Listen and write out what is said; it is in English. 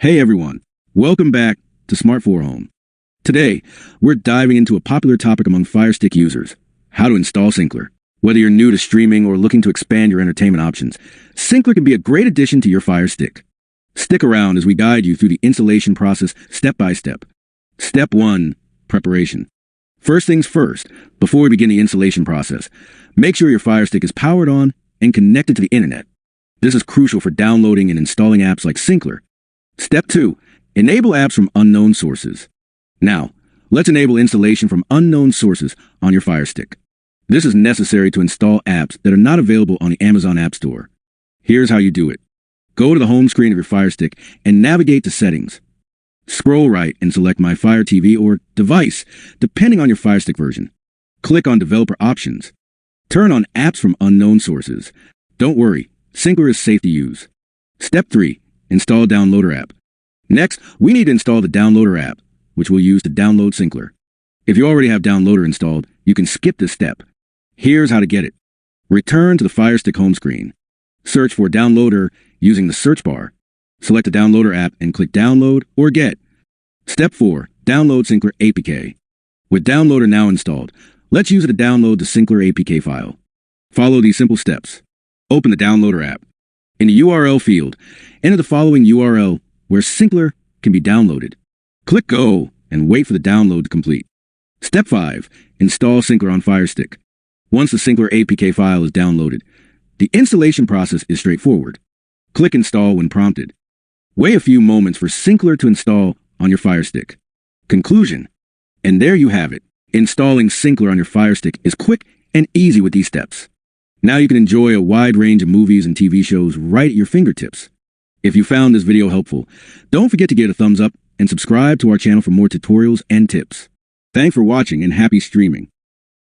Hey everyone, welcome back to Smart 4 Home. Today, we're diving into a popular topic among FireStick users, how to install Syncler. Whether you're new to streaming or looking to expand your entertainment options, Syncler can be a great addition to your FireStick. Stick around as we guide you through the installation process step by step. Step 1. Preparation. First things first, before we begin the installation process, make sure your FireStick is powered on and connected to the internet. This is crucial for downloading and installing apps like Syncler. Step 2. Enable apps from unknown sources. Now, let's enable installation from unknown sources on your FireStick. This is necessary to install apps that are not available on the Amazon App Store. Here's how you do it. Go to the home screen of your FireStick and navigate to Settings. Scroll right and select My Fire TV or Device, depending on your FireStick version. Click on Developer Options. Turn on Apps from Unknown Sources. Don't worry, Syncler is safe to use. Step 3. Install Downloader app. Next, we need to install the Downloader app, which we'll use to download Syncler. If you already have Downloader installed, you can skip this step. Here's how to get it. Return to the FireStick home screen. Search for Downloader using the search bar. Select the Downloader app and click Download or Get. Step 4. Download Syncler APK. With Downloader now installed, let's use it to download the Syncler APK file. Follow these simple steps. Open the Downloader app. In the URL field, enter the following URL where Syncler can be downloaded. Click Go and wait for the download to complete. Step 5. Install Syncler on FireStick. Once the Syncler APK file is downloaded, the installation process is straightforward. Click Install when prompted. Wait a few moments for Syncler to install on your FireStick. Conclusion. And there you have it. Installing Syncler on your FireStick is quick and easy with these steps. Now you can enjoy a wide range of movies and TV shows right at your fingertips. If you found this video helpful, don't forget to give it a thumbs up and subscribe to our channel for more tutorials and tips. Thanks for watching and happy streaming.